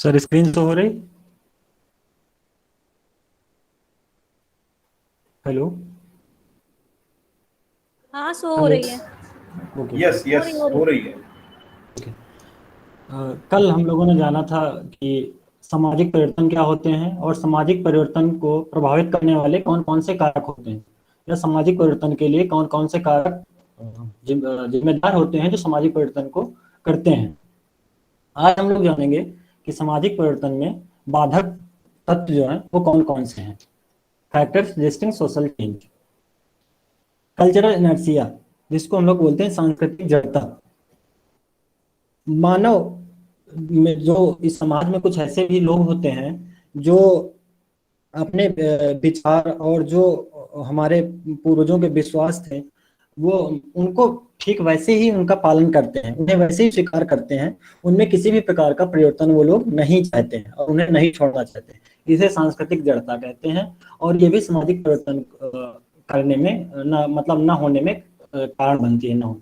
Sir screen तो हो रही। हेलो। हाँ, शो हो हेलो। रही है। ओके। यस हो यस रही हो रही। हो रही है। ओके। कल हम लोगों ने जाना था कि सामाजिक परिवर्तन क्या होते हैं और सामाजिक परिवर्तन को प्रभावित करने वाले कौन कौन से कारक होते हैं, या सामाजिक परिवर्तन के लिए कौन कौन से कारक जिम्मेदार होते हैं जो सामाजिक परिवर्तन को करते हैं। आज हम लोग जानेंगे कि सामाजिक परिवर्तन में बाधक तत्व जो हैं वो कौन कौन से हैं। Factors resisting social change. Cultural inertia, जिसको हम लोग बोलते हैं सांस्कृतिक जड़ता। मानव में जो इस समाज में कुछ ऐसे भी लोग होते हैं जो अपने विचार और जो हमारे पूर्वजों के विश्वास थे वो उनको ठीक वैसे ही उनका पालन करते हैं, उन्हें वैसे ही स्वीकार करते हैं। उनमें किसी भी प्रकार का परिवर्तन वो लोग नहीं चाहते हैं और उन्हें नहीं छोड़ना चाहते। इसे सांस्कृतिक जड़ता कहते हैं। और ये भी सामाजिक परिवर्तन करने में ना मतलब ना होने में कारण बनती है, ना हो।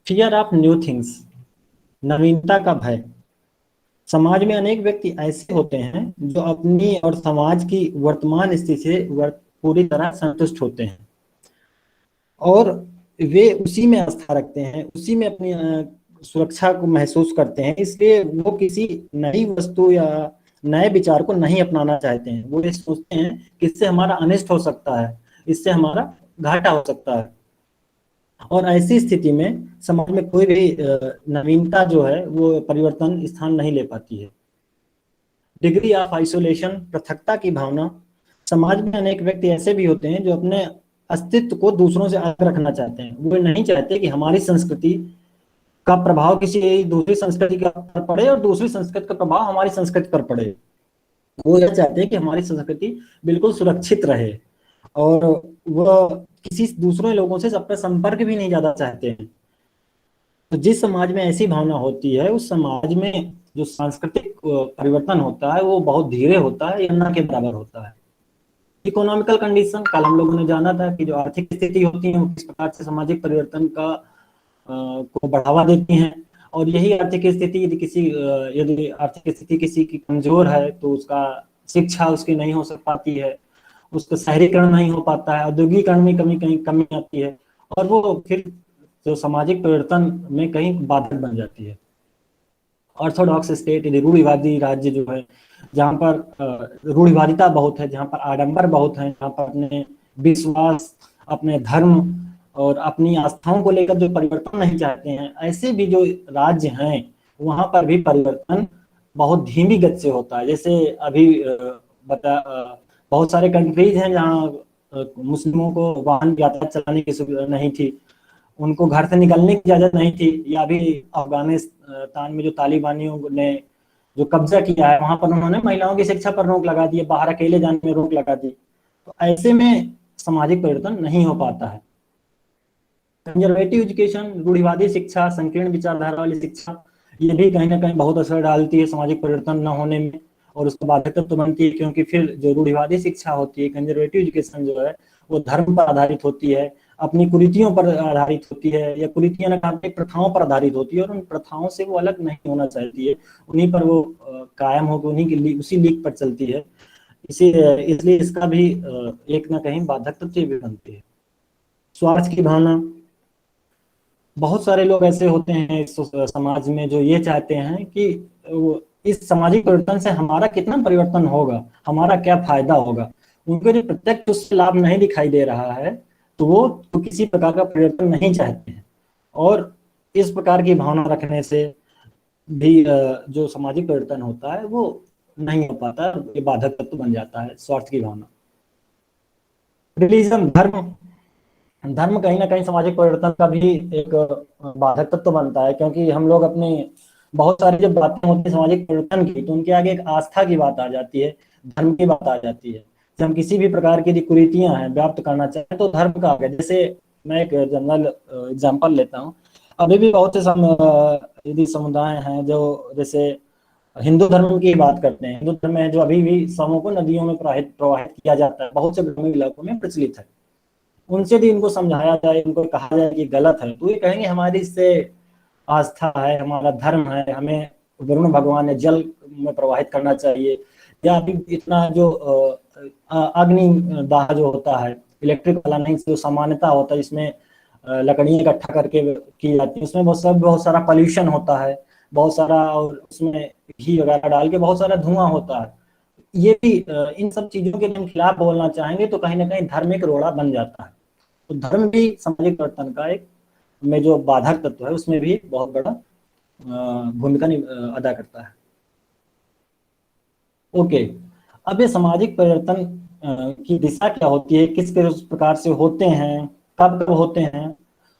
फियर ऑफ न्यू थिंग्स, नवीनता का भय। समाज में अनेक व्यक्ति ऐसे होते हैं जो अपनी और समाज की वर्तमान स्थिति से पूरी तरह संतुष्ट होते हैं और वे उसी में आस्था रखते हैं, उसी में अपनी सुरक्षा को महसूस करते हैं। इसलिए वो किसी नई वस्तु या नए विचार को नहीं अपनाना चाहते हैं। वो ये सोचते हैं कि इससे हमारा अनिष्ट हो सकता है, इससे हमारा घाटा हो सकता है। और ऐसी स्थिति में समाज में कोई भी नवीनता जो है वो परिवर्तन स्थान नहीं ले पाती है। डिग्री ऑफ आइसोलेशन, पृथकता की भावना। समाज में अनेक व्यक्ति ऐसे भी होते हैं जो अपने अस्तित्व को दूसरों से अलग रखना चाहते हैं। वो नहीं चाहते कि हमारी संस्कृति का प्रभाव किसी दूसरी संस्कृति का पर पड़े और दूसरी संस्कृति का प्रभाव हमारी संस्कृति पर पड़े। वो यह चाहते हैं कि हमारी संस्कृति बिल्कुल सुरक्षित रहे और वह किसी दूसरे लोगों से अपना संपर्क भी नहीं ज्यादा चाहते हैं। तो जिस समाज में ऐसी भावना होती है उस समाज में जो सांस्कृतिक परिवर्तन होता है वो बहुत धीरे होता है या न के बराबर होता है। इकोनॉमिकल कंडीशन, कल हम लोगों ने जाना था कि जो आर्थिक स्थिति होती है वो किस प्रकार से सामाजिक परिवर्तन को बढ़ावा देती हैं। और यही आर्थिक स्थिति यदि आर्थिक स्थिति किसी की कमजोर है तो उसका शिक्षा उसकी नहीं हो सक पाती है, उसका शहरीकरण नहीं हो पाता है, औद्योगिकरण में कहीं कमी आती है और वो फिर जो सामाजिक परिवर्तन में कहीं बाधक बन जाती है। ऑर्थोडॉक्स स्टेट यदि रूढ़िवादी राज्य जो है, जहाँ पर रूढ़िवादिता बहुत है, जहाँ पर आडंबर बहुत है, जहाँ पर अपने विश्वास, अपने धर्म और अपनी आस्थाओं को लेकर जो परिवर्तन नहीं चाहते हैं, ऐसे भी जो राज्य हैं वहाँ पर भी परिवर्तन बहुत धीमी गति से होता है। जैसे अभी बहुत सारे कंट्रीज हैं जहाँ मुस्लिमों को वाहन यातायात चलाने की सुविधा नहीं थी, उनको घर से निकलने की इजाजत नहीं थी। या अभी अफगानिस्तान में जो तालिबानियों ने जो कब्जा किया है वहां पर उन्होंने महिलाओं की शिक्षा पर रोक लगा दी है, बाहर अकेले जाने में रोक लगा दी। तो ऐसे में सामाजिक परिवर्तन नहीं हो पाता है। कंजर्वेटिव एजुकेशन, रूढ़िवादी शिक्षा, संकीर्ण विचारधारा वाली शिक्षा, ये भी कहीं ना कहीं बहुत असर डालती है सामाजिक परिवर्तन न होने में और उसका बाधक तो बनती है। क्योंकि फिर जो रूढ़िवादी शिक्षा होती है, कंजर्वेटिव एजुकेशन जो है वो धर्म पर आधारित होती है, अपनी कुरीतियों पर आधारित होती है, या कुरीतियां ना प्रथाओं पर आधारित होती है और उन प्रथाओं से वो अलग नहीं होना चाहती है। उन्हीं पर वो कायम होकर उन्हीं की उसी लीक पर चलती है। इसलिए इसका भी एक ना कहीं बाधक तत्व भी बनती है। स्वार्थ की भावना, बहुत सारे लोग ऐसे होते हैं इस समाज में जो ये चाहते हैं कि इस सामाजिक परिवर्तन से हमारा कितना परिवर्तन होगा, हमारा क्या फायदा होगा। उनको जो प्रत्यक्ष उससे लाभ नहीं दिखाई दे रहा है तो वो तो किसी प्रकार का परिवर्तन नहीं चाहते हैं। और इस प्रकार की भावना रखने से भी जो सामाजिक परिवर्तन होता है वो नहीं हो पाता, ये बाधक तत्व बन जाता है स्वार्थ की भावना। रिलीजन, धर्म, धर्म कहीं ना कहीं सामाजिक परिवर्तन का भी एक बाधक तत्व बनता है। क्योंकि हम लोग अपने बहुत सारी जब बातें होती है सामाजिक परिवर्तन की तो उनके आगे एक आस्था की बात आ जाती है, धर्म की बात आ जाती है। जब हम किसी भी प्रकार की कुरीतियां हैं व्याप्त करना चाहें तो धर्म का आगे, जैसे मैं एक जनरल एग्जांपल लेता हूँ। अभी भी बहुत से यदि समुदाय हैं जो जैसे हिंदू धर्म की बात करते हैं, हिंदू धर्म में जो अभी भी शवों को नदियों में प्रवाहित किया जाता है, बहुत से ग्रामीण इलाकों में प्रचलित है। उनसे भी इनको समझाया जाए, इनको कहा जाए कि गलत है तो ये कहेंगे हमारी इससे आस्था है, हमारा धर्म है, हमें वरुण भगवान ने जल में प्रवाहित करना चाहिए, या अभी इतना जो अग्नि दाह जो होता है इलेक्ट्रिक वाला नहीं, जो सामान्यता होता है इसमें लकड़ियां इकट्ठा करके की जाती है, उसमें बहुत सारा पॉल्यूशन होता है, बहुत सारा, और उसमें घी वगैरह डाल के बहुत सारा धुआं होता है। ये भी इन सब चीजों के हम खिलाफ बोलना चाहेंगे तो कहीं ना कहीं धर्म एक रोड़ा बन जाता है। तो धर्म भी सामाजिक परिवर्तन का एक में जो बाधक तत्व है उसमें भी बहुत बड़ा भूमिका अदा करता है। ओके, अब ये सामाजिक परिवर्तन की दिशा क्या होती है, किस प्रकार से होते हैं, कब कब होते हैं,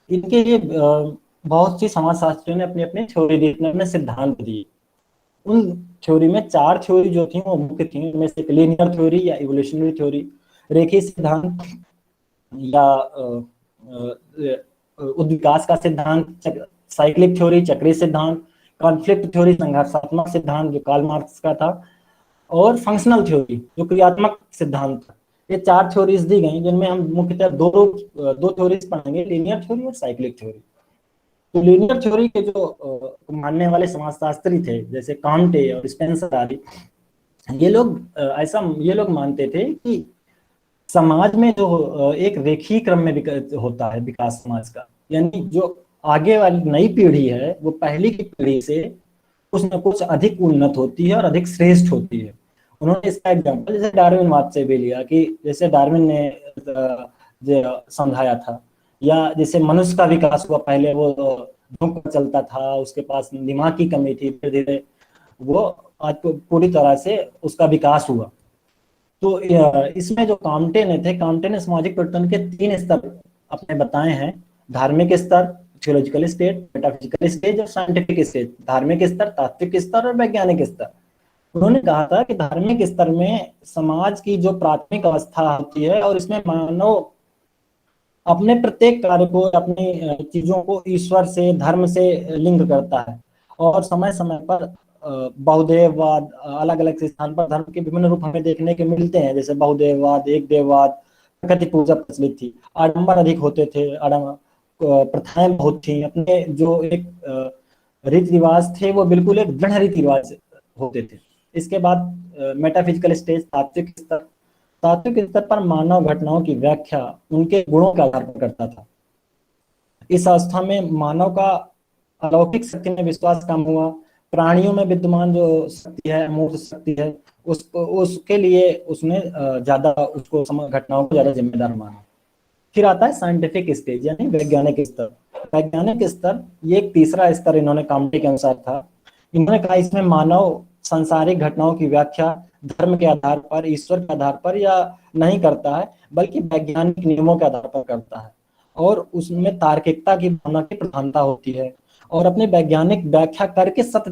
इनके लिए बहुत सी समाजशास्त्रियों ने अपने अपने थ्योरी दी, अपने अपने सिद्धांत दिए। उन थ्योरी में 4 थ्योरी जो थी वो मुख्य थी, उनमें से लीनियर थ्योरी या इवोल्यूशनरी थ्योरी, रेखीय सिद्धांत या उद्विकास का सिद्धांत, साइक्लिक थ्योरी चक्रीय सिद्धांत, कॉन्फ्लिक्ट थ्योरी संघर्षात्मक सिद्धांत जो कार्ल मार्क्स का था, और फंक्शनल थ्योरी जो क्रियात्मक सिद्धांत था। ये 4 थ्योरीज दी गई जिनमें हम मुख्यतः दो थ्योरीज पढ़ेंगे, लीनियर थ्योरी और साइक्लिक थ्योरी। तो लीनियर थ्योरी के जो मानने वाले समाजशास्त्री थे जैसे कांटे और स्पेंसर आदि, ये लोग मानते थे कि समाज में जो एक रेखीय क्रम में होता है विकास समाज का, यानी जो आगे वाली नई पीढ़ी है वो पहली की पीढ़ी से कुछ न कुछ अधिक उन्नत होती है और अधिक श्रेष्ठ होती है। उन्होंने इसका एग्जाम्पल जैसे डार्विनवाद से भी लिया कि जैसे डार्विन ने समझाया था, या जैसे मनुष्य का विकास हुआ, पहले वो धूप पर चलता था, उसके पास दिमाग की कमी थी, धीरे धीरे वो आज पूरी तरह से उसका विकास हुआ। तो इसमें जो कांटे ने सामाजिक परिवर्तन के 3 स्तर अपने बताए हैं, धार्मिक स्तर, थियोलॉजिकल स्टेज, मेटाफिजिकल स्टेज और साइंटिफिक स्टेज। धार्मिक स्तर, तात्विक स्तर और वैज्ञानिक स्तर। उन्होंने कहा था कि धार्मिक स्तर में समाज की जो प्राथमिक अवस्था होती है और इसमें मानव अपने प्रत्येक कार्य को, अपनी चीजों को ईश्वर से, धर्म से लिंक करता है, और समय समय पर बहुदेववाद, अलग अलग स्थान पर धर्म के विभिन्न रूप हमें देखने के मिलते हैं, जैसे बहुदेववाद, एक देववाद, प्रकृति पूजा प्रचलित थी, आडंबर अधिक होते थे, प्रथाएं बहुत थी, अपने जो एक रीति रिवाज थे वो बिल्कुल एक दृढ़ रीति रिवाज होते थे। इसके बाद मेटाफिजिकल स्टेज, तात्विक स्तर। तात्विक स्तर पर मानव घटनाओं की व्याख्या उनके गुणों के आधार पर करता था। इस अवस्था में मानव का अलौकिक शक्ति में विश्वास कम हुआ, प्राणियों में विद्यमान जो शक्ति है, अमूर्त शक्ति है, उसके लिए उसने ज्यादा उसको घटनाओं को ज्यादा जिम्मेदार माना। फिर आता है साइंटिफिक स्टेज यानी वैज्ञानिक स्तर। वैज्ञानिक स्तर ये एक तीसरा स्तर इन्होंने कांटे के अनुसार था। इन्होंने कहा इसमें मानव सांसारिक घटनाओं की व्याख्या धर्म के आधार पर, ईश्वर के आधार पर या नहीं करता है, बल्कि वैज्ञानिक नियमों के आधार पर करता है, और उसमें तार्किकता की भावना की प्रधानता होती है, और अपने वैज्ञानिक व्याख्या करके सत्य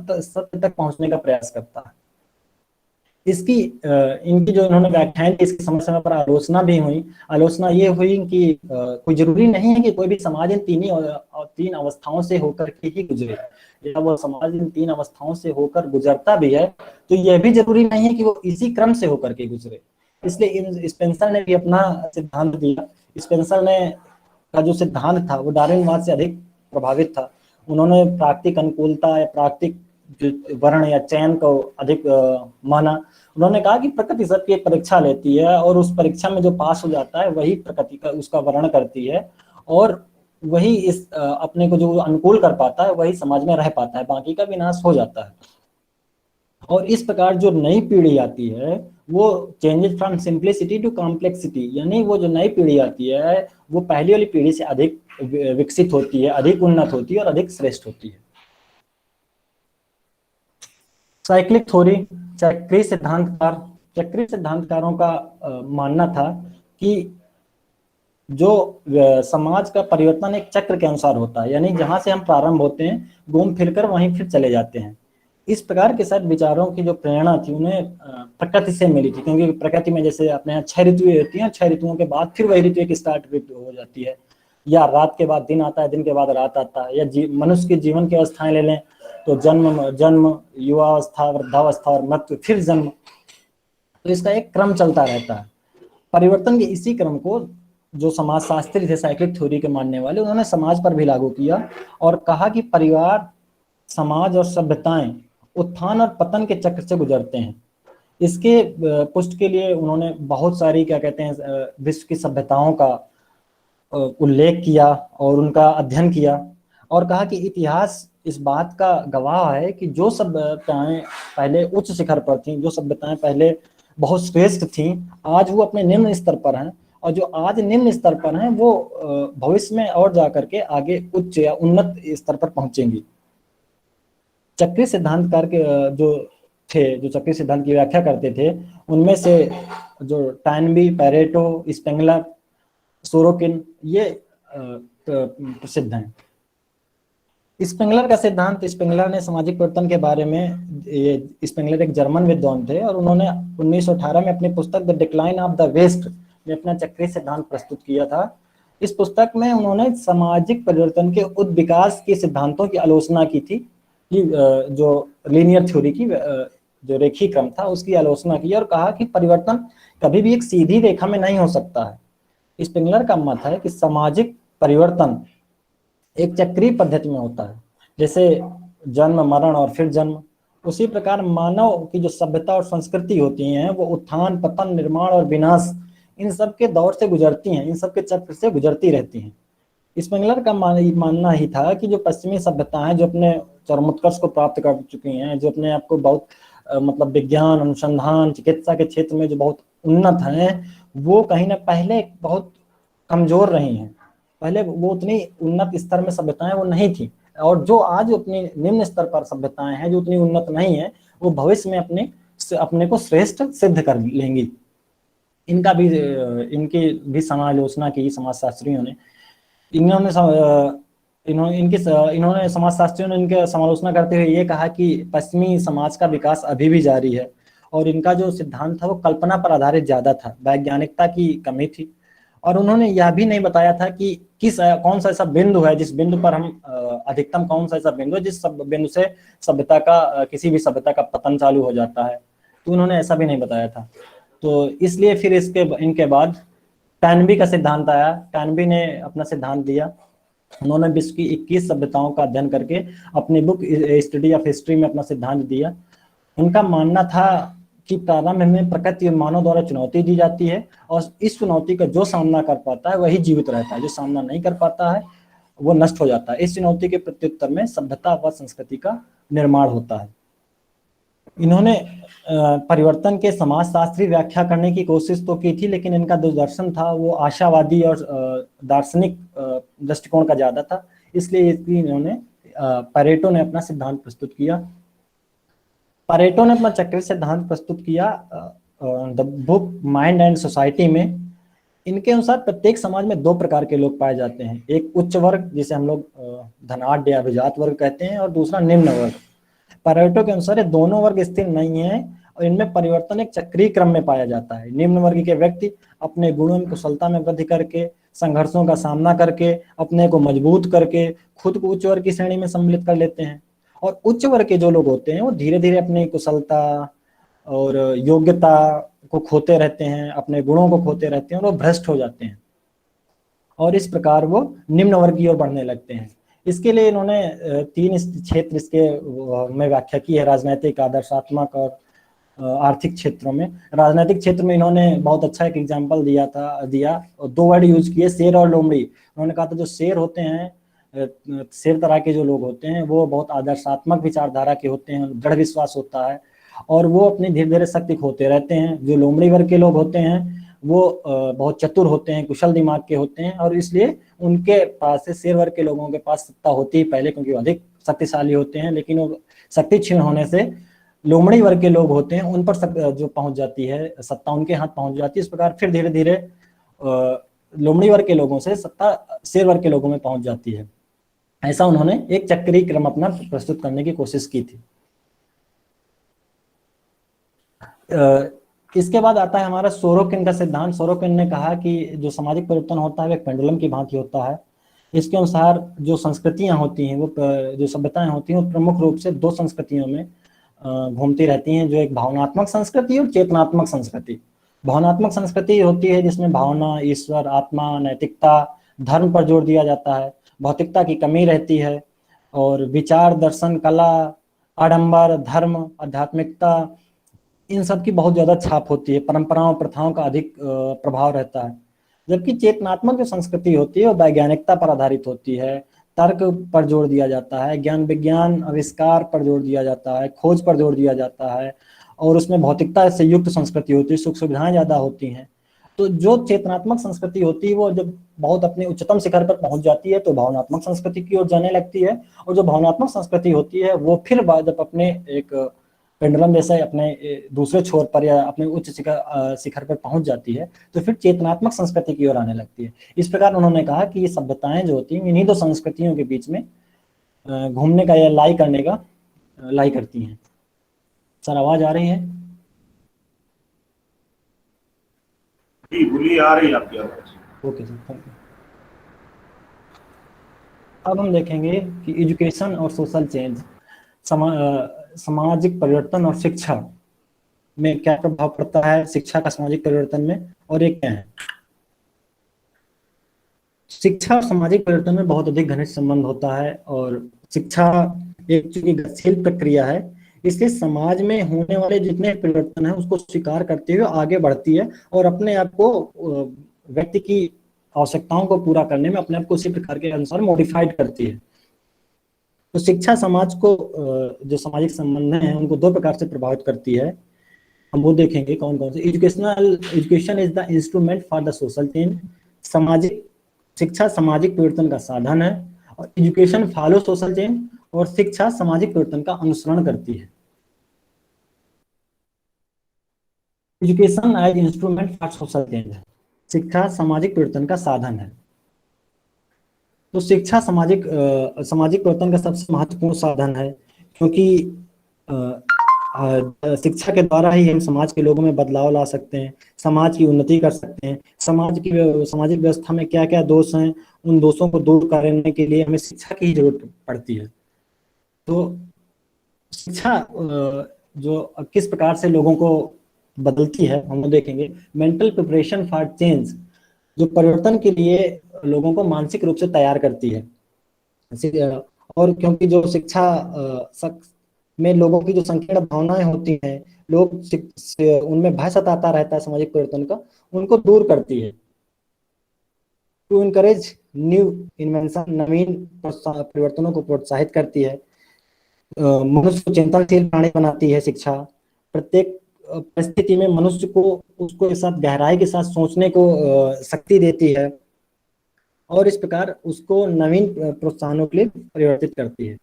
तक पहुंचने का प्रयास करता है। इसकी इनकी जो इन्होंने व्याख्याएं दी, इसकी समय समय पर आलोचना भी हुई। आलोचना ये हुई कि कोई जरूरी नहीं है कि कोई भी समाज इन तीन अवस्थाओं से होकर के ही गुजरे, या वो समाज इन 3 अवस्थाओं से होकर गुजरता भी है तो यह भी जरूरी नहीं है कि वो इसी क्रम से होकर के गुजरे। इसलिए स्पेंसर ने भी अपना सिद्धांत दिया। स्पेंसर ने का जो सिद्धांत था वो डार्विनवाद से अधिक प्रभावित था। उन्होंने प्राकृतिक अनुकूलता या प्राकृतिक वर्ण या चयन को अधिक माना। उन्होंने कहा कि प्रकृति सबकी एक परीक्षा लेती है, और उस परीक्षा में जो पास हो जाता है वही प्रकृति का उसका वर्ण करती है, और वही इस अपने को जो अनुकूल कर पाता है वही समाज में रह पाता है, बाकी का विनाश हो जाता है। और इस प्रकार जो नई पीढ़ी आती है वो changes from simplicity to complexity, यानी वो जो नई पीढ़ी आती है वो पहली वाली पीढ़ी से अधिक विकसित होती है, अधिक उन्नत होती है और अधिक श्रेष्ठ होती है। साइक्लिक थ्योरी, चक्रीय सिद्धांतकारों का मानना था कि जो समाज का परिवर्तन एक चक्र के अनुसार होता है, यानी जहां से हम प्रारंभ होते हैं घूम फिरकर वहीं फिर चले जाते हैं। इस प्रकार के साथ विचारों की जो प्रेरणा थी उन्हें प्रकृति से मिली थी, क्योंकि प्रकृति में जैसे अपने यहाँ 6 ऋतुएं होती हैं, 6 ऋतुओं के बाद फिर वही ऋतु एक स्टार्ट हो जाती है, या रात के बाद दिन आता है, दिन के बाद रात आता है, या मनुष्य के जीवन की अवस्थाएं ले लें तो जन्म, युवावस्था, वृद्धावस्था और मृत्यु, फिर जन्म। तो इसका एक क्रम चलता रहता है। परिवर्तन के इसी क्रम को जो समाजशास्त्री थे साइक्लिक थ्योरी के मानने वाले, उन्होंने समाज पर भी लागू किया और कहा कि परिवार, समाज और सभ्यताएं उत्थान और पतन के चक्र से गुजरते हैं। इसके पुष्ट के लिए उन्होंने बहुत सारी क्या कहते हैं विश्व की सभ्यताओं का उल्लेख किया और उनका अध्ययन किया, और कहा कि इतिहास इस बात का गवाह है कि जो सभ्यताएं पहले उच्च शिखर पर थीं, जो सभ्यताएं पहले बहुत श्रेष्ठ थीं, आज वो अपने निम्न स्तर पर हैं, और जो आज निम्न स्तर पर हैं वो भविष्य में और जाकर के आगे उच्च या उन्नत स्तर पर पहुंचेंगी। चक्रीय सिद्धांतकार के जो थे, जो चक्रीय सिद्धांत की व्याख्या करते थे, उनमें से जो टैनबी, पैरेटो, स्पेंगलर, सोरोकिन, ये प्रसिद्ध हैं। स्पेंगलर का सिद्धांत, स्पेंगलर ने सामाजिक परिवर्तन के बारे में, ये स्पेंगलर एक जर्मन विद्वान थे और उन्होंने 1918 में अपनी पुस्तक the decline of the West में अपना चक्रीय सिद्धांत प्रस्तुत किया था। इस पुस्तक में उन्होंने सामाजिक परिवर्तन के उद्विकास के सिद्धांतों की आलोचना की थी, कि जो लीनियर थ्योरी की जो रेखीय क्रम था उसकी आलोचना की, और कहा कि परिवर्तन कभी भी एक सीधी रेखा में नहीं हो सकता है। स्पेंगलर का मत है कि सामाजिक परिवर्तन एक चक्रीय पद्धति में होता है, जैसे जन्म, मरण और फिर जन्म, उसी प्रकार मानव की जो सभ्यता और संस्कृति होती हैं वो उत्थान, पतन, निर्माण और विनाश, इन सब के दौर से गुजरती हैं, इन सब के चक्र से गुजरती रहती हैं। स्पेंगलर का मानना ही था कि जो पश्चिमी सभ्यताएं जो अपने चरमोत्कर्ष को प्राप्त कर चुकी हैं, जो अपने आप को बहुत मतलब विज्ञान, अनुसंधान, चिकित्सा के क्षेत्र में जो बहुत उन्नत हैं, वो कहीं ना पहले बहुत कमजोर रही हैं। पहले वो उतनी उन्नत स्तर में सभ्यताएं वो नहीं थी, और जो आज अपनी निम्न स्तर पर सभ्यताएं हैं जो उतनी उन्नत नहीं है, वो भविष्य में अपने को श्रेष्ठ सिद्ध कर लेंगी। इनका भी इनकी भी समालोचना की समाजशास्त्रियों ने। इन्होंने समाजशास्त्रियों ने इनके समालोचना करते हुए ये कहा कि पश्चिमी समाज का विकास अभी भी जारी है, और इनका जो सिद्धांत था वो कल्पना पर आधारित ज्यादा था, वैज्ञानिकता की कमी थी। और उन्होंने यह भी नहीं बताया था कि कौन सा ऐसा बिंदु है जिस बिंदु पर हम अधिकतम कौन सा ऐसा बिंदु है जिस बिंदु से सभ्यता का किसी भी सभ्यता का पतन चालू हो जाता है, तो उन्होंने ऐसा भी नहीं बताया था। तो इसलिए फिर इनके बाद टैनबी का सिद्धांत आया। टैनबी ने अपना सिद्धांत दिया। उन्होंने विश्व की 21 सभ्यताओं का अध्ययन करके अपनी बुक स्टडी ऑफ हिस्ट्री में अपना सिद्धांत दिया। उनका मानना था कि प्रारंभ में प्रकृति और मानव द्वारा चुनौती दी जाती है, और इस चुनौती का जो सामना कर पाता है वही जीवित रहता है, जो सामना नहीं कर पाता है वो नष्ट हो जाता है। इस चुनौती के प्रत्युत्तर में सभ्यता व संस्कृति का निर्माण होता है। इन्होंने परिवर्तन के समाजशास्त्री व्याख्या करने की कोशिश तो की थी, लेकिन इनका जो दर्शन था वो आशावादी और दार्शनिक दृष्टिकोण का ज्यादा था, इसलिए इन्होंने पैरेटो ने अपना सिद्धांत प्रस्तुत किया। पैरेटो ने अपना चक्रीय सिद्धांत प्रस्तुत किया the book mind and society में। इनके अनुसार प्रत्येक समाज में दो प्रकार के लोग पाए जाते हैं, एक उच्च वर्ग जिसे हम लोग धनाढ्य या अभिजात वर्ग कहते हैं, और दूसरा निम्न वर्ग। पैरेटो के अनुसार दोनों वर्ग स्थिर नहीं है, और इनमें परिवर्तन एक चक्रीय क्रम में पाया जाता है। निम्न वर्ग के व्यक्ति अपने गुणों में कुशलता में वृद्धि करके, संघर्षों का सामना करके, अपने को मजबूत करके खुद को उच्च वर्ग की श्रेणी में सम्मिलित कर लेते हैं, और उच्च वर्ग के जो लोग होते हैं वो धीरे धीरे अपनी कुशलता और योग्यता को खोते रहते हैं, अपने गुणों को खोते रहते हैं, और वो भ्रष्ट हो जाते हैं, और इस प्रकार वो निम्न वर्ग की ओर बढ़ने लगते हैं। इसके लिए इन्होंने 3 क्षेत्र इसके में व्याख्या की है, राजनैतिक, आदर्शात्मक और आर्थिक क्षेत्रों में। राजनैतिक क्षेत्र में इन्होंने बहुत अच्छा एक एग्जाम्पल दिया और 2 वर्ड यूज किए, शेर और लोमड़ी। उन्होंने कहा था जो शेर होते हैं, शेर तरह के जो लोग होते हैं वो बहुत आदर्शात्मक विचारधारा के होते हैं, दृढ़ विश्वास होता है, और वो अपनी धीरे धीरे शक्ति खोते रहते हैं। जो लोमड़ी वर्ग के लोग होते हैं वो बहुत चतुर होते हैं, कुशल दिमाग के होते हैं, और इसलिए उनके पास से शेर वर्ग के लोगों के पास सत्ता होती है पहले, क्योंकि वो अधिक शक्तिशाली होते हैं, लेकिन वो शक्ति क्षीण होने से लोमड़ी वर्ग के लोग होते हैं उन पर जो पहुंच जाती है सत्ता, उनके हाथ पहुंच जाती है। इस प्रकार फिर धीरे धीरे लोमड़ी वर्ग के लोगों से सत्ता शेर वर्ग के लोगों में पहुंच जाती है। ऐसा उन्होंने एक चक्रीय क्रम अपना प्रस्तुत करने की कोशिश की थी। इसके बाद आता है हमारा सोरोकिन का सिद्धांत। सोरोकिन ने कहा कि जो सामाजिक परिवर्तन होता है वो एक पेंडुलम की भांति होता है। इसके अनुसार जो संस्कृतियां होती हैं, वो जो सभ्यताएं होती हैं, वो प्रमुख रूप से 2 संस्कृतियों में घूमती रहती हैं, जो एक भावनात्मक संस्कृति और चेतनात्मक संस्कृति। भावनात्मक संस्कृति होती है जिसमें भावना, ईश्वर, आत्मा, नैतिकता, धर्म पर जोर दिया जाता है, भौतिकता की कमी रहती है, और विचार, दर्शन, कला आडंबर, धर्म, आध्यात्मिकता, इन सब की बहुत ज्यादा छाप होती है। परंपराओं प्रथाओं का अधिक प्रभाव रहता है। जबकि चेतनात्मक जो संस्कृति होती है वो वैज्ञानिकता पर आधारित होती है, तर्क पर जोर दिया जाता है, ज्ञान विज्ञान आविष्कार पर जोर दिया जाता है, खोज पर जोर दिया जाता है, और उसमें भौतिकता से युक्त संस्कृति होती है, सुख सुविधाएं ज्यादा होती हैं। तो जो चेतनात्मक संस्कृति होती है वो जब बहुत अपने उच्चतम शिखर पर पहुंच जाती है तो भावनात्मक संस्कृति की ओर जाने लगती है, और जो भावनात्मक संस्कृति होती है वो फिर जब अपने एक पेंडुलम जैसे अपने दूसरे छोर पर या अपने उच्च शिखर शिखर पर पहुंच जाती है तो फिर चेतनात्मक संस्कृति की ओर आने लगती है। इस प्रकार उन्होंने कहा कि ये सभ्यताएं जो होती हैं इन्हीं दो संस्कृतियों के बीच में घूमने का या लाई करने का लाई करती हैं। सर आवाज आ रही है? जी बोलिए, आ रही है आपकी आवाज। Okay sir, thank you. अब हम देखेंगे कि एजुकेशन और सोशल चेंज, सामाजिक परिवर्तन और शिक्षा में क्या प्रभाव पड़ता है, शिक्षा का सामाजिक परिवर्तन में, और ये क्या है। शिक्षा और सामाजिक परिवर्तन में बहुत अधिक घनिष्ठ संबंध होता है, और शिक्षा एक चूंकि गतिशील प्रक्रिया है इसलिए समाज में होने वाले जितने परिवर्तन है उसको स्वीकार करते हुए आगे बढ़ती है और अपने आप को व्यक्ति की आवश्यकताओं को पूरा करने में अपने आप को उसी प्रकार के अनुसार मॉडिफाइड करती है। तो शिक्षा समाज को जो सामाजिक संबंध हैं उनको दो प्रकार से प्रभावित करती है। हम वो देखेंगे कौन कौन से। Education is the instrument for the social change, सामाजिक शिक्षा सामाजिक परिवर्तन का साधन है, और एजुकेशन फॉलो सोशल चेंज, और शिक्षा सामाजिक परिवर्तन का अनुसरण करती है। Education as instrument for social change, शिक्षा सामाजिक परिवर्तन का साधन है। तो शिक्षा सामाजिक परिवर्तन का सबसे महत्वपूर्ण साधन है, क्योंकि शिक्षा के द्वारा ही हम समाज के लोगों में बदलाव ला सकते हैं, समाज की उन्नति कर सकते हैं। सामाजिक व्यवस्था में क्या क्या दोष हैं उन दोषों को दूर करने के लिए हमें शिक्षा की ही जरूरत पड़ती है। तो शिक्षा जो किस प्रकार से लोगों को बदलती है हम देखेंगे। मेंटल प्रिपरेशन फॉर चेंज, जो परिवर्तन के लिए लोगों को मानसिक रूप से तैयार करती है। और क्योंकि जो शिक्षा में लोगों की जो संकीर्ण भावनाएं होती हैं, लोग उनमें भय सताता रहता है सामाजिक परिवर्तन का, उनको दूर करती है। टू इनकरेज न्यू इन्वेंशन, नवीन परिवर्तनों को प्रोत्साहित करती है। मनुष्य को चिंतनशील प्राणी बनाती है शिक्षा। प्रत्येक परिस्थिति में मनुष्य को उसको एक साथ गहराई के साथ सोचने को शक्ति देती है, और इस प्रकार उसको नवीन प्रोत्साहनों के लिए परिवर्तित करती है।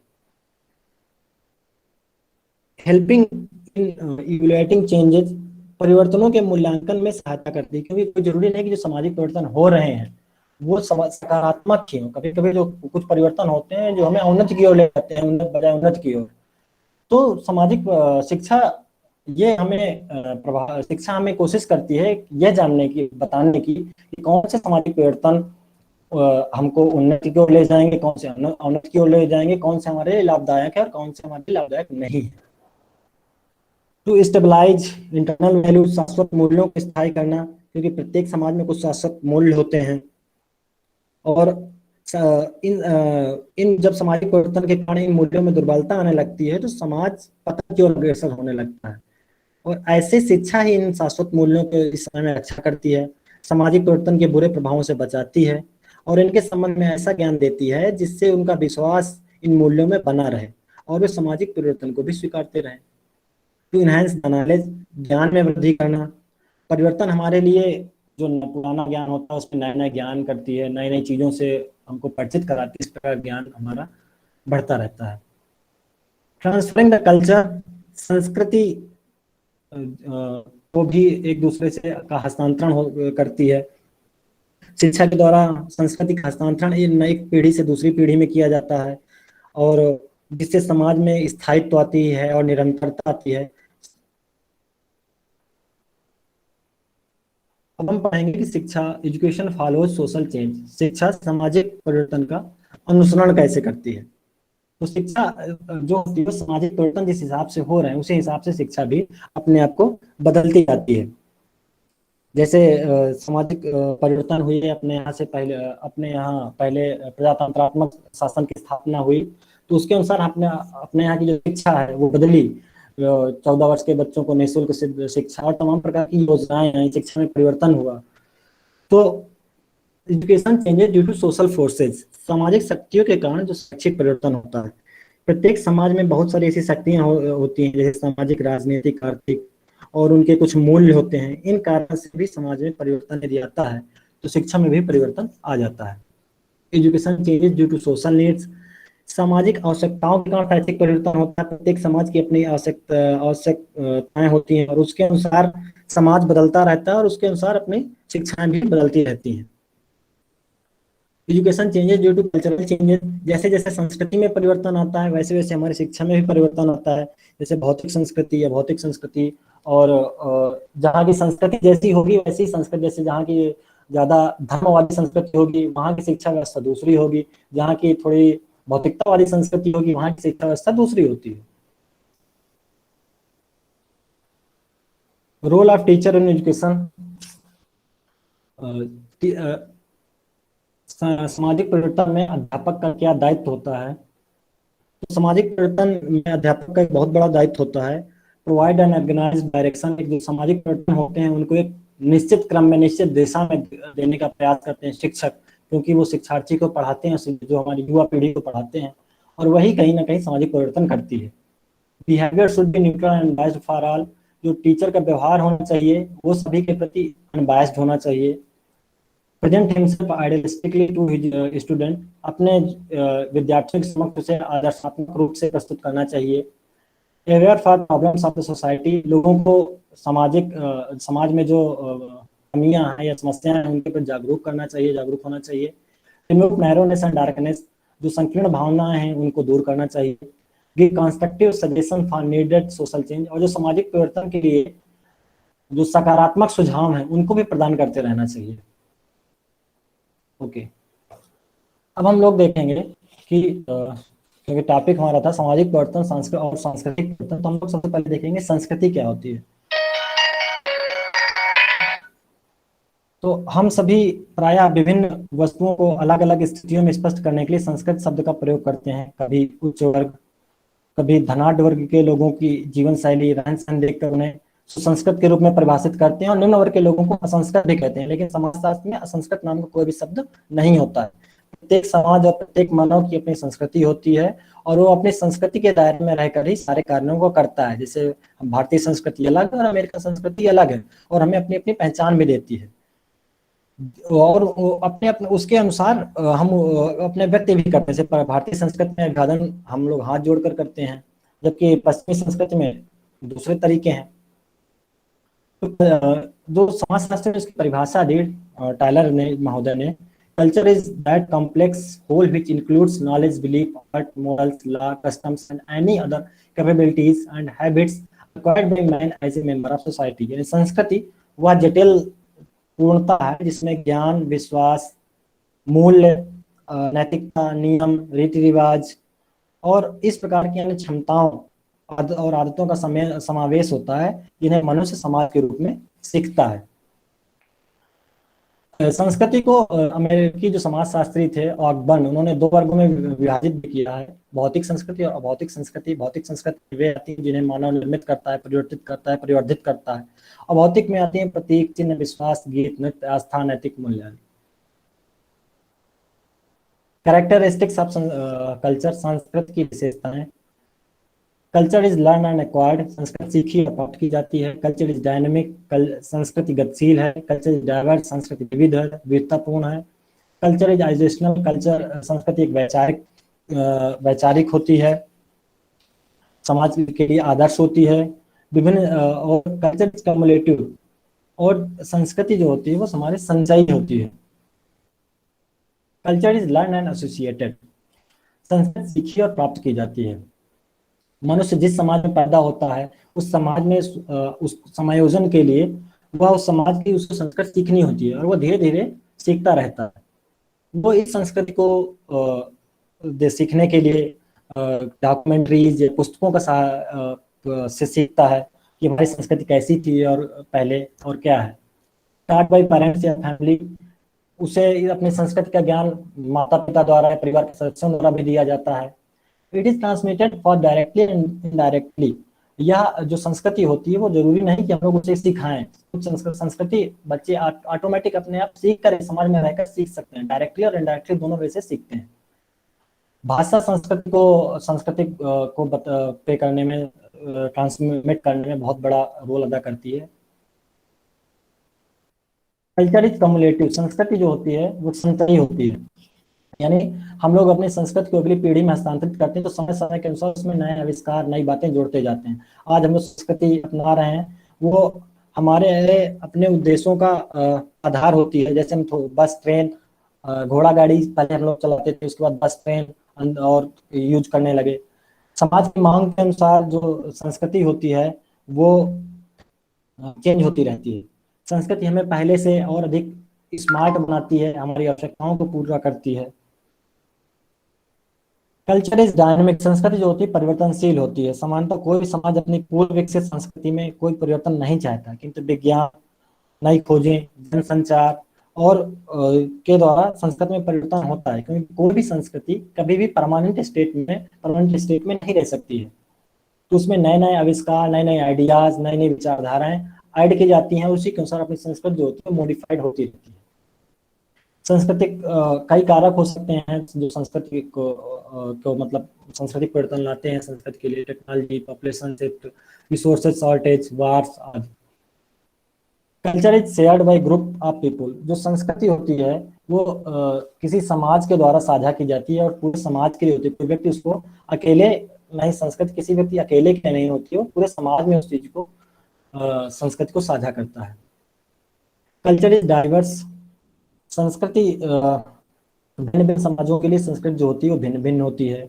हेल्पिंग इन इवैल्यूएटिंग चेंजेस, परिवर्तनों के मूल्यांकन में सहायता करती है, क्योंकि कोई जरूरी नहीं कि जो सामाजिक परिवर्तन हो रहे हैं वो सकारात्मक ही हो। कभी कभी जो कुछ परिवर्तन होते हैं जो हमें उन्नति की ओर ले जाते हैं, उन्नत बजाय उन्नति की ओर। तो सामाजिक शिक्षा ये हमें शिक्षा हमें कोशिश करती है यह जानने की, बताने की कि कौन से सामाजिक परिवर्तन हमको उन्नति की ओर ले जाएंगे, कौन से अवनति की ओर ले जाएंगे, कौन से हमारे लिए लाभदायक है और कौन से हमारे लिए लाभदायक नहीं है। टू स्टेबलाइज इंटरनल वैल्यू, शाश्वत मूल्यों को स्थायी करना, क्योंकि प्रत्येक समाज में कुछ शाश्वत मूल्य होते हैं, और इन जब सामाजिक परिवर्तन के कारण इन मूल्यों में दुर्बलता आने लगती है तो समाज पतन की ओर अग्रसर होने लगता है, और ऐसे शिक्षा ही इन शाश्वत मूल्यों को इस समय में रक्षा करती है, सामाजिक परिवर्तन के बुरे प्रभावों से बचाती है, और इनके संबंध में ऐसा ज्ञान देती है जिससे उनका विश्वास इन मूल्यों में बना रहे और वे सामाजिक परिवर्तन को भी स्वीकारते रहे। टू इनहेंस द नॉलेज, ज्ञान में वृद्धि करना, परिवर्तन हमारे लिए जो पुराना ज्ञान होता है उस पर नया नया ज्ञान करती है, नई नई चीजों से हमको परिचित कराती है, इस प्रकार ज्ञान हमारा बढ़ता रहता है। ट्रांसफरिंग द कल्चर, संस्कृति को भी एक दूसरे से का हस्तांतरण करती है। शिक्षा के द्वारा संस्कृति का हस्तांतरण एक पीढ़ी से दूसरी पीढ़ी में किया जाता है, और जिससे समाज में स्थायित्व आती है और निरंतरता आती है। अब हम पढ़ेंगे कि शिक्षा, एजुकेशन फॉलोज सोशल चेंज, शिक्षा सामाजिक परिवर्तन का अनुसरण कैसे करती है। तो शिक्षा जो होती है सामाजिक परिवर्तन जिस हिसाब से हो रहे हैं उसी हिसाब से शिक्षा भी अपने आप को बदलती जाती है। जैसे सामाजिक परिवर्तन हुई है अपने यहाँ पहले प्रजातंत्रात्मक शासन की स्थापना हुई, तो उसके अनुसार अपने अपने यहाँ की जो शिक्षा है वो बदली। 14 वर्ष के बच्चों को निःशुल्क शिक्षा और तमाम प्रकार की योजनाएं आई, शिक्षा में परिवर्तन हुआ। तो education changes due to social forces, सामाजिक शक्तियों के कारण जो शैक्षिक परिवर्तन होता है। प्रत्येक समाज में बहुत सारी ऐसी शक्तियां होती हैं, जैसे सामाजिक, राजनीतिक, आर्थिक, और उनके कुछ मूल्य होते हैं। इन कारण से भी समाज में परिवर्तन यदि आता है तो शिक्षा में भी परिवर्तन आ जाता है। Education changes due to social needs, सामाजिक आवश्यकताओं के कारण शैक्षिक परिवर्तन होता है। प्रत्येक समाज की अपनी आवश्यकताएं होती हैं और उसके अनुसार समाज बदलता रहता है और उसके अनुसार अपनी शिक्षाएं भी बदलती रहती हैं। Education changes due to cultural changes, जैसे जैसे संस्कृति में परिवर्तन आता है वैसे वैसे हमारी शिक्षा में भी परिवर्तन आता है। जैसे भौतिक संस्कृति या भौतिक संस्कृति, और जहाँ की संस्कृति जैसी होगी वैसी संस्कृति, जैसे जहाँ की ज्यादा धर्मवादी संस्कृति होगी वहाँ की शिक्षा व्यवस्था दूसरी होगी, जहाँ की थोड़ी भौतिकतावादी संस्कृति होगी वहाँ की शिक्षा व्यवस्था दूसरी होती है। Role of teacher in education, सामाजिक परिवर्तन में अध्यापक का क्या दायित्व होता है। तो सामाजिक परिवर्तन में अध्यापक का एक बहुत बड़ा दायित्व होता है। प्रोवाइड एन ऑर्गेनाइज्ड डायरेक्शन, जो सामाजिक परिवर्तन होते हैं उनको एक निश्चित क्रम में, निश्चित दिशा में देने का प्रयास करते हैं शिक्षक, क्योंकि वो शिक्षार्थी को पढ़ाते हैं, जो हमारी युवा पीढ़ी को पढ़ाते हैं, और वही कहीं ना कहीं सामाजिक परिवर्तन करती है। Behaviour should be neutral and unbiased for all, जो टीचर का व्यवहार होना चाहिए वो सभी के प्रति अनबायस्ड होना चाहिए। Present himself idealistically to his student, अपने विद्यार्थियों के समक्ष उसे आदर्शात्मक रूप से प्रस्तुत करना चाहिए। Aware for problems of the society, लोगों को समाज में जो कमियां हैं या समस्याएं हैं उनके प्रति जागरूक करना चाहिए, जागरूक होना चाहिए। रिमूव नैरोनेस एंड डार्कनेस, जो संकीर्ण भावनाएं हैं उनको दूर करना चाहिए। Give constructive suggestion for needed social change, और जो सामाजिक परिवर्तन के लिए जो सकारात्मक सुझाव हैं उनको भी प्रदान करते रहना चाहिए। ओके, अब हम लोग देखेंगे कि क्योंकि टॉपिक हमारा था सामाजिक परिवर्तन, सांस्कृतिक और सांस्कृतिक परिवर्तन, तो हम लोग सबसे पहले देखेंगे संस्कृति क्या होती है। तो हम सभी प्रायः विभिन्न वस्तुओं को अलग अलग स्थितियों में स्पष्ट करने के लिए संस्कृत शब्द का प्रयोग करते हैं। कभी उच्च वर्ग, कभी धनाढ़ वर्ग के लोगों की जीवन शैली, रहन सहन देखकर उन्हें सुसंस्कृत के रूप में परिभाषित करते हैं, और निम्न वर्ग के लोगों को असंस्कृत भी कहते हैं। लेकिन समाजशास्त्र में असंस्कृत नाम का कोई भी शब्द नहीं होता है। प्रत्येक समाज और प्रत्येक मानव की अपनी संस्कृति होती है और वो अपनी संस्कृति के दायरे में रहकर ही सारे कार्यों को करता है। जैसे भारतीय संस्कृति अलग है और अमेरिका संस्कृति अलग है, और हमें अपनी अपनी पहचान भी देती है, और अपने अपने उसके अनुसार हम अपने व्यक्ति भी करते हैं। जैसे भारतीय संस्कृति में अभिवादन हम लोग हाथ जोड़कर करते हैं, जबकि पश्चिमी संस्कृति में दूसरे तरीके हैं। तो जो समाजशास्त्र में इसकी परिभाषा दी टायलर ने महोदय ने, culture is that complex whole which includes knowledge, belief, art, morals, law, customs and any other capabilities and habits acquired by man as a member of society। यानी संस्कृति वह जटिल पूर्णता है जिसमें ज्ञान, विश्वास, मूल्य, नैतिकता, नियम, रीति रिवाज और इस प्रकार की अन्य क्षमताओं और आदतों का समावेश होता है, जिन्हें मनुष्य समाज के रूप में सीखता है। संस्कृति को अमेरिकी जो समाजशास्त्री थे ऑकबर्न, उन्होंने दो वर्गों में विभाजित भी किया है, भौतिक संस्कृति और अभौतिक संस्कृति। भौतिक संस्कृति वे आती है जिन्हें मानव निर्मित करता है, परिवर्तित करता है, परिवर्धित करता है। अभौतिक में आती है प्रतीक, चिन्ह, विश्वास, गीत, नृत्य, आस्था, नैतिक मूल्य। कैरेक्टरिस्टिक्स ऑफ कल्चर, संस्कृति की विशेषताएं। Culture is learn and acquired, संस्कृति सीखी और प्राप्त की जाती है। कल्चर इज डायनेमिक, संस्कृति गतिशील है। कल्चर इज डाइवर्स, संस्कृति विविध है, विविधतापूर्ण है। कल्चर इज आइजेशनल, कल्चर संस्कृति एक वैचारिक होती है, समाज के लिए आदर्श होती है। विभिन्न और कल्चर इज कम्युलेटिव, और संस्कृति जो होती है वो हमारे संचयी होती है। Culture is learn and associated, संस्कृति सीखी और प्राप्त की जाती है। मनुष्य जिस समाज में पैदा होता है उस समाज में उस समायोजन के लिए वह उस समाज की उसको संस्कृति सीखनी होती है, और वो धीरे धीरे सीखता रहता है। वो इस संस्कृति को सीखने के लिए डॉक्यूमेंट्रीज या पुस्तकों का से सीखता है कि हमारी संस्कृति कैसी थी और पहले और क्या है। स्टार्ट बाय पेरेंट्स या फैमिली, उसे अपनी संस्कृति का ज्ञान माता पिता द्वारा या परिवार के सदस्यों द्वारा भी दिया जाता है। It is transmitted for directly and indirectly. यह जो संस्कृति होती है वो जरूरी नहीं कि हम लोग उसे सिखाएं। कुछ संस्कृति बच्चे ऑटोमेटिक अपने आप सीख कर समाज में रहकर सीख सकते हैं, डायरेक्टली और इनडायरेक्टली दोनों वे से सीखते हैं। भाषा संस्कृति को पे करने में, ट्रांसमिट करने में बहुत बड़ा रोल अदा करती है। Culture is cumulative. संस्कृति जो होती है वो संतरी होती है, यानी हम लोग अपनी संस्कृति को अगली पीढ़ी में हस्तांतरित करते हैं तो समय समय के अनुसार उसमें नए आविष्कार, नई बातें जोड़ते जाते हैं। आज हम लोग संस्कृति अपना रहे हैं, वो हमारे अपने उद्देश्यों का आधार होती है। जैसे हम बस, ट्रेन, घोड़ा गाड़ी पहले हम लोग चलाते थे, उसके बाद बस, ट्रेन और यूज करने लगे। समाज की मांग के अनुसार जो संस्कृति होती है वो चेंज होती रहती है। संस्कृति हमें पहले से और अधिक स्मार्ट बनाती है, हमारी आवश्यकताओं को पूरा करती है। Culture is dynamic. संस्कृति जो होती है परिवर्तनशील होती है। सामान्यतः कोई भी समाज अपनी पूर्व विकसित संस्कृति में कोई परिवर्तन नहीं चाहता, किंतु विज्ञान, नई खोजें, जनसंचार और के द्वारा संस्कृति में परिवर्तन होता है, क्योंकि कोई भी संस्कृति कभी भी परमानेंट स्टेट में नहीं रह सकती है। तो उसमें नए नए आविष्कार, नए नए आइडियाज, नई नई विचारधाराएं ऐड की जाती हैं, उसी के अनुसार अपनी संस्कृति जो होती है मॉडिफाइड होती रहती है। सांस्कृतिक कई कारक हो सकते हैं जो संस्कृति को मतलब सांस्कृतिक परिवर्तन लाते हैं संस्कृति के लिए। Technology, population shift, resources shortage, wars आदि। Culture is shared by group of people. जो संस्कृति होती है वो किसी समाज के द्वारा साझा की जाती है और पूरे समाज के लिए होती है। कोई व्यक्ति उसको अकेले नहीं, संस्कृति किसी व्यक्ति अकेले के लिए नहीं होती है, वो पूरे समाज में उस चीज को संस्कृति को साझा करता है। Culture is diverse. संस्कृति भिन्न भिन्न समाजों के लिए संस्कृति जो होती है वो भिन्न भिन्न होती है।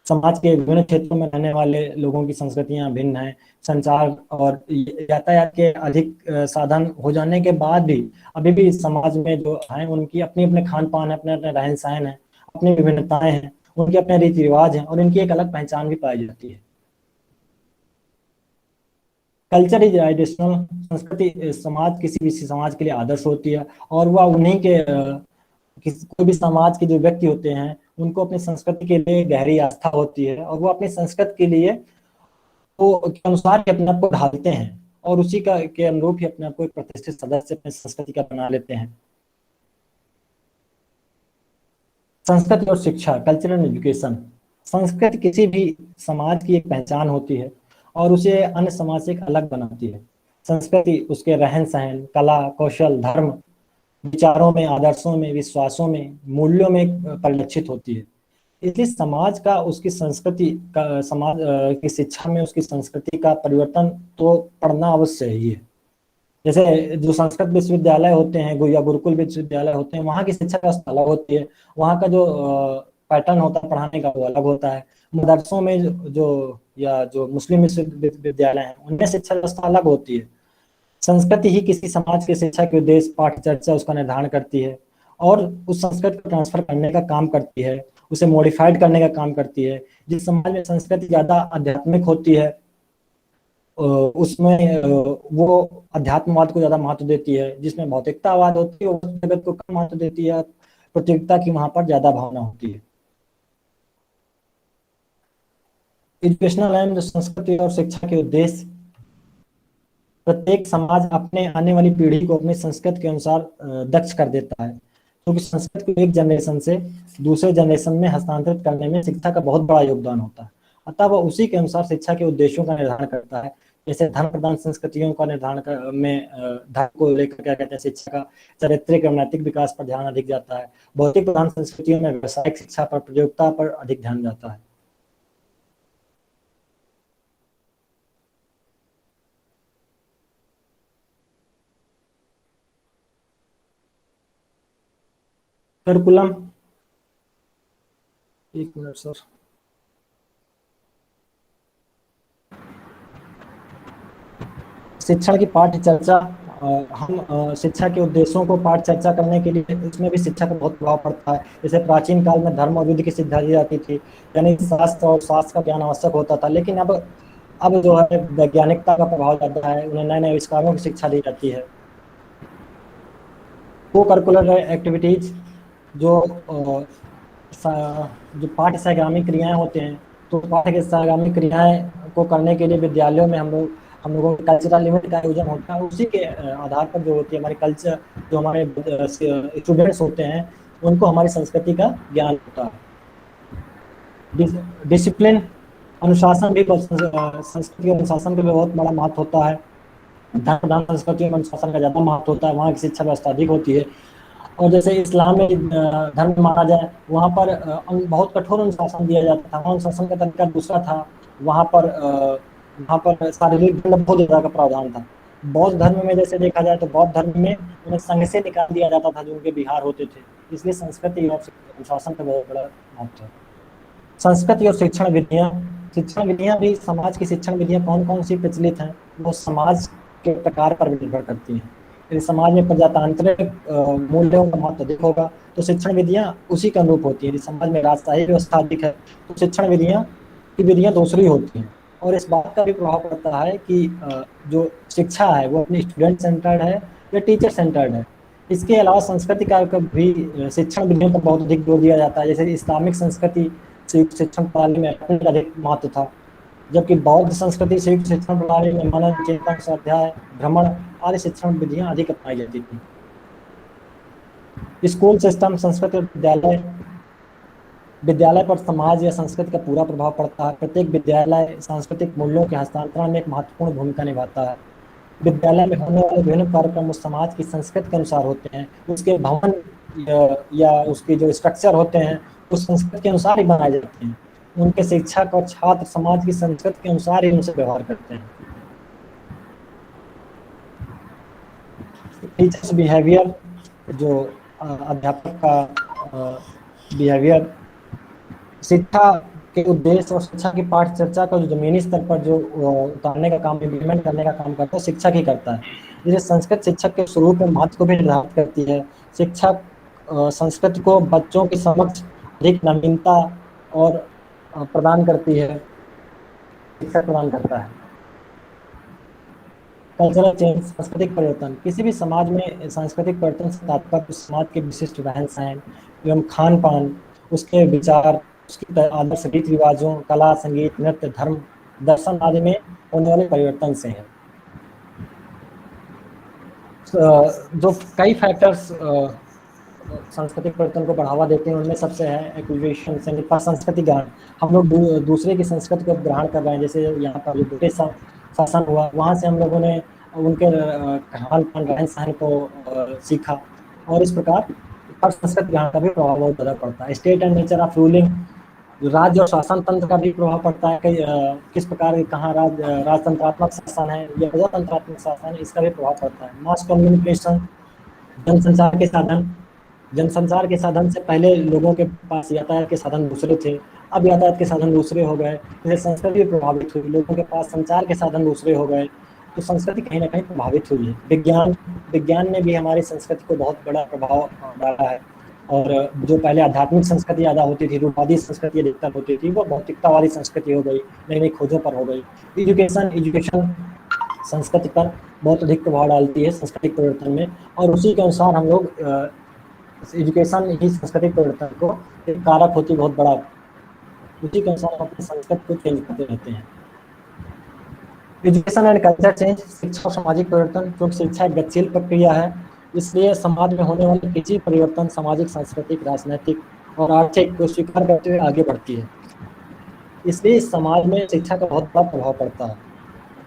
समाज के विभिन्न क्षेत्रों में रहने वाले लोगों की संस्कृतियां भिन्न हैं। संचार और यातायात के अधिक साधन हो जाने के बाद भी अभी भी समाज में जो हैं उनकी अपने अपने खान पान है, अपने अपने रहन सहन है, अपनी विभिन्नताएं हैं, उनके अपने रीति रिवाज हैं और इनकी एक अलग पहचान भी पाई जाती है। Culture is ideational. संस्कृति समाज किसी भी समाज के लिए आदर्श होती है और वह उन्हीं के कोई भी समाज के जो व्यक्ति होते हैं उनको अपनी संस्कृति के लिए गहरी आस्था होती है और वो अपनी संस्कृति के लिए तो के अनुसार ही अपने आप को ढालते हैं और उसी का के अनुरूप ही अपने आप को एक प्रतिष्ठित सदस्य अपनी संस्कृति का बना लेते हैं। संस्कृति और शिक्षा, कल्चरल एंड एजुकेशन। संस्कृति किसी भी समाज की एक पहचान होती है और उसे अन्य समाज से एक अलग बनाती है। संस्कृति उसके रहन सहन, कला, कौशल, धर्म, विचारों में, आदर्शों में, विश्वासों में, मूल्यों में परिलक्षित होती है। इसलिए समाज का उसकी संस्कृति का समाज की शिक्षा में उसकी संस्कृति का परिवर्तन तो पढ़ना अवश्य ही है। जैसे जो संस्कृत विश्वविद्यालय होते हैं या गुरुकुल विश्वविद्यालय होते हैं, वहाँ की शिक्षा व्यवस्था अलग होती है, वहाँ का जो पैटर्न होता है पढ़ाने का वो अलग होता है। मदरसों में जो मुस्लिम विश्वविद्यालय हैं उनमें शिक्षा व्यवस्था अलग होती है। संस्कृति ही किसी समाज के शिक्षा के उद्देश्य, पाठ चर्चा उसका निर्धारण करती है और उस संस्कृति को ट्रांसफर करने का काम करती है, उसे मॉडिफाइड करने का काम करती है। जिस समाज में संस्कृति ज्यादा आध्यात्मिक होती है उसमें वो अध्यात्मवाद को ज्यादा महत्व देती है। जिसमें भौतिकतावाद होती है वो जगत को कम महत्व देती है, प्रतियोगिता की वहां पर ज्यादा भावना होती है। एजुकेशनल एंड संस्कृति और शिक्षा के उद्देश्य। प्रत्येक समाज अपने आने वाली पीढ़ी को अपनी संस्कृति के अनुसार दक्ष कर देता है, क्योंकि तो संस्कृति को एक जनरेशन से दूसरे जनरेशन में हस्तांतरित करने में शिक्षा का बहुत बड़ा योगदान होता है। अतः वह उसी के अनुसार शिक्षा के उद्देश्यों का निर्धारण करता है। जैसे धर्म प्रधान संस्कृतियों का निर्धारण में धर्म को लेकर क्या कहते हैं, शिक्षा का चारित्रिक और नैतिक विकास पर ध्यान अधिक जाता है। भौतिक प्रधान संस्कृतियों में व्यावसायिक शिक्षा पर, प्रतियोगिता पर अधिक ध्यान जाता है। करिकुलम, एक मिनट सर। शिक्षण की पाठ्य चर्चा। हम शिक्षा के उद्देश्यों को पाठ चर्चा करने के लिए उसमें भी शिक्षा का बहुत प्रभाव पड़ता है। जैसे प्राचीन काल में धर्म और युद्ध की शिक्षा दी जाती थी, यानी शास्त्र और शास्त्र का ज्ञान आवश्यक होता था। लेकिन अब जो है वैज्ञानिकता का प्रभाव ज्यादा है, उन्हें नए नए आविष्कारों की शिक्षा दी जाती है। को करिकुलर एक्टिविटीज जो पाठ्य सहगामी क्रियाएं होते हैं, तो पाठ्य के सहगामी क्रियाएं को करने के लिए विद्यालयों में हम लोगों के कल्चरल इवेंट का आयोजन होता है। उसी के आधार पर जो होती है हमारी कल्चर, जो हमारे स्टूडेंट्स होते हैं उनको हमारी संस्कृति का ज्ञान होता है। डिसिप्लिन, अनुशासन भी संस्कृति के अनुशासन का भी बहुत बड़ा महत्व होता है। धर्म प्रधान संस्कृतियों में अनुशासन का ज्यादा महत्व होता है, वहाँ की शिक्षा व्यवस्था अधिक होती है। और जैसे इस्लाम में धर्म माना जाए, वहाँ पर बहुत कठोर अनुशासन दिया जाता था, वहाँ अनुशासन का तरीका दूसरा था। वहाँ पर शारीरिक दंड बहुत ज्यादा का प्रावधान था। बौद्ध धर्म में जैसे देखा जाए तो बौद्ध धर्म में उन्हें संघ से निकाल दिया जाता था जो उनके विहार होते थे। इसलिए संस्कृति और अनुशासन का बहुत बड़ा महत्व है। संस्कृति और शिक्षण विधियां भी, समाज की शिक्षण विधियां कौन कौन सी प्रचलित हैं वो समाज के प्रकार पर निर्भर करती हैं। यदि समाज में प्रजातांत्रिक मूल्यों का महत्व अधिक होगा तो शिक्षण विधियां उसी के अनुरूप होती है। यदि समाज में राजशाही व्यवस्था अधिक है तो शिक्षण विधियां दूसरी होती हैं। और इस बात का भी प्रभाव पड़ता है कि जो शिक्षा है वो अपनी स्टूडेंट सेंटर्ड है या टीचर सेंटर्ड है। इसके अलावा संस्कृति का भी शिक्षण विधियों पर बहुत अधिक जोर दिया जाता है। जैसे इस्लामिक संस्कृति शिक्षण प्रणाली में अधिक महत्व था, जबकि बौद्ध संस्कृति शिक्षण प्रणाली में मनन, चिंतन, स्वाध्याय, भ्रमण आदि शिक्षण विधियां अधिक अपनाई जाती थी। स्कूल सिस्टम, संस्कृत विद्यालय पर समाज या संस्कृति का पूरा प्रभाव पड़ता है। प्रत्येक विद्यालय सांस्कृतिक मूल्यों के हस्तांतरण में एक महत्वपूर्ण भूमिका निभाता है। विद्यालय में होने वाले विभिन्न कार्यक्रम उस समाज की संस्कृति के अनुसार होते हैं। उसके भवन या उसके जो स्ट्रक्चर होते हैं उस संस्कृति के अनुसार ही बनाए जाते हैं। उनके शिक्षक और छात्र समाज की संस्कृति के अनुसार ही उनसे व्यवहार करते हैं। टीचर्स बिहेवियर, जो अध्यापक का बिहेवियर शिक्षा के उद्देश्य और शिक्षा की पाठ चर्चा का जो जमीनी स्तर पर जो उतारने का काम, इम्प्लीमेंट करने का काम करता है, शिक्षक ही करता है। जैसे संस्कृत शिक्षक के स्वरूप में महत्व को भी निर्धारित करती है। शिक्षक संस्कृत को बच्चों के समक्ष अधिक नवीनता और प्रदान करती है, शिक्षक प्रदान करता है। कल्चरल चेंज, सांस्कृतिक परिवर्तन। किसी भी समाज में सांस्कृतिक परिवर्तन से तात्पर्य समाज के विशिष्ट रहन सहन एवं खान पान, उसके विचार, उसकी आदर्श रीति रिवाजों, कला, संगीत, नृत्य, धर्म, दर्शन आदि में होने वाले परिवर्तन से है। जो कई फैक्टर्स सांस्कृतिक परिवर्तन को बढ़ावा देते हैं उनमें सबसे है एक्विजिशन, संस्कृति ग्रहण। हम लोग दूसरे की संस्कृति को ग्रहण कर रहे हैं। जैसे यहाँ पर जो ब्रिटिश शासन हुआ, वहाँ से हम लोगों ने उनके खान पान, रहन सहन को सीखा, और इस प्रकार पर संस्कृति ग्रहण का भी प्रभाव बहुत ज़्यादा पड़ता है। State and nature of ruling, राज्य और शासन तंत्र का भी प्रभाव पड़ता है कि किस प्रकार कहाँ राजतंत्रात्मक शासन है या प्रजातंत्रात्मक शासन है, इसका भी प्रभाव पड़ता है। मास कम्युनिकेशन, जनसंचार के साधन से पहले लोगों के पास यातायात के साधन दूसरे थे, अब यातायात के साधन दूसरे हो गए। जैसे संस्कृति भी प्रभावित हुई, लोगों के पास संचार के साधन दूसरे हो गए, तो संस्कृति कहीं ना कहीं प्रभावित हुई है। विज्ञान ने भी हमारी संस्कृति को बहुत बड़ा प्रभाव डाला है। और जो पहले आध्यात्मिक संस्कृति ज़्यादा होती थी, रूपवादी संस्कृति अधिकतर होती थी, वो भौतिकतावादी संस्कृति हो गई, नई नई खोजों पर हो गई। एजुकेशन संस्कृति पर बहुत अधिक प्रभाव डालती है सांस्कृतिक परिवर्तन में, और उसी के अनुसार हम लोग एजुकेशन ही सांस्कृतिक परिवर्तन को एक कारक होती है बहुत बड़ा। उसी के अनुसार हम अपनी संस्कृति को चेंज करते रहते हैं। एजुकेशन एंड कल्चर चेंज, शिक्षा और सामाजिक परिवर्तन। क्योंकि शिक्षा एक गतिशील प्रक्रिया है, इसलिए समाज में होने वाले किसी परिवर्तन सामाजिक, सांस्कृतिक, राजनीतिक और आर्थिक को स्वीकार करते हुए आगे बढ़ती है। इसलिए समाज में शिक्षा का बहुत बड़ा प्रभाव पड़ता है।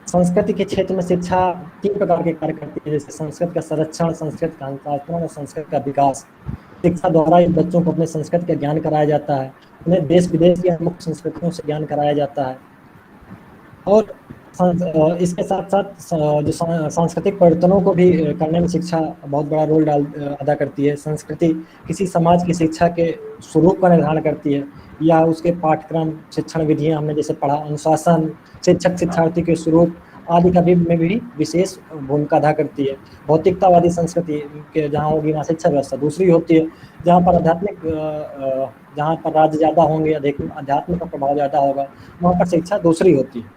संस्कृति के क्षेत्र में शिक्षा 3 प्रकार के कार्य करती है, जैसे संस्कृत का संरक्षण, संस्कृत का हस्तांतरण और संस्कृत का विकास। शिक्षा द्वारा इन बच्चों को अपने संस्कृति का ज्ञान कराया जाता है, उन्हें देश विदेश की मुख्य संस्कृतियों से ज्ञान कराया जाता है। और इसके साथ साथ जो सांस्कृतिक परिवर्तनों को भी करने में शिक्षा बहुत बड़ा रोल अदा करती है। संस्कृति किसी समाज की शिक्षा के स्वरूप का निर्धारण करती है, या उसके पाठ्यक्रम, शिक्षण विधियां हमने जैसे पढ़ा, अनुशासन, शिक्षक शिक्षार्थी के स्वरूप आदि का भी में भी विशेष भूमिका अदा करती है। भौतिकतावादी संस्कृति के जहाँ होगी वहाँ शिक्षा व्यवस्था दूसरी होती है। जहाँ पर जहाँ पर राज्य ज़्यादा होंगे, अध्यात्म का प्रभाव ज़्यादा होगा, वहाँ पर शिक्षा दूसरी होती है।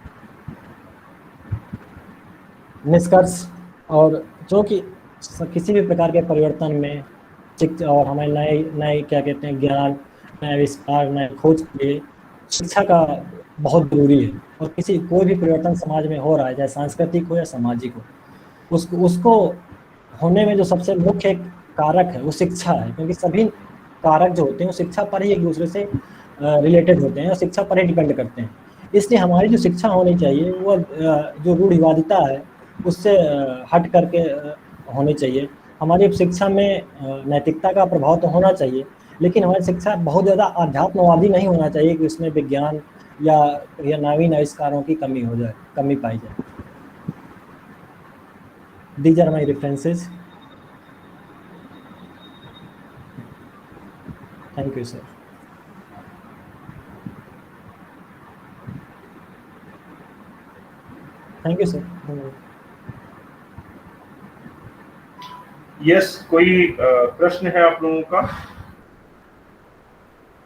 निष्कर्ष, और जो कि किसी भी प्रकार के परिवर्तन में और हमें नए क्या कहते हैं ज्ञान, नए आविष्कार, नए खोज के लिए शिक्षा का बहुत जरूरी है। और किसी कोई भी परिवर्तन समाज में हो रहा है, चाहे सांस्कृतिक हो या सामाजिक हो, उसको उसको होने में जो सबसे मुख्य कारक है वो शिक्षा है, क्योंकि सभी कारक जो होते हैं वो शिक्षा पर ही एक दूसरे से रिलेटेड होते हैं और शिक्षा पर ही डिपेंड करते हैं। इसलिए हमारी जो शिक्षा होनी चाहिए वो जो रूढ़िवादिता है उससे हट करके होनी चाहिए। हमारी शिक्षा में नैतिकता का प्रभाव तो होना चाहिए, लेकिन हमारी शिक्षा बहुत ज़्यादा अध्यात्मवादी नहीं होना चाहिए कि उसमें विज्ञान या नवीन आविष्कारों की कमी पाई जाए। These are my references. Thank you, sir. Thank you, sir. Yes, कोई प्रश्न है आप लोगों का?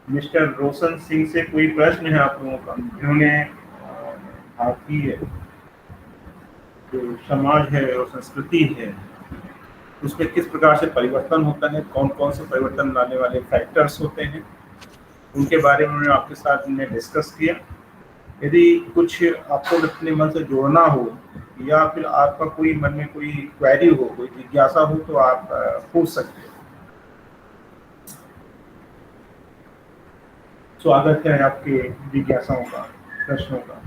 मिस्टर रोशन सिंह से कोई प्रश्न है आप लोगों का? जिन्होंने भारतीय जो समाज है और संस्कृति है उसमें किस प्रकार से परिवर्तन होता है, कौन कौन से परिवर्तन लाने वाले फैक्टर्स होते हैं, उनके बारे में उन्होंने आपके साथ हमने डिस्कस किया। यदि कुछ आपको अपने मन से जोड़ना हो या फिर आपका कोई मन में कोई क्वेरी हो, कोई जिज्ञासा हो, तो आप पूछ सकते हैं। स्वागत है आपके जिज्ञासाओं का, प्रश्नों का।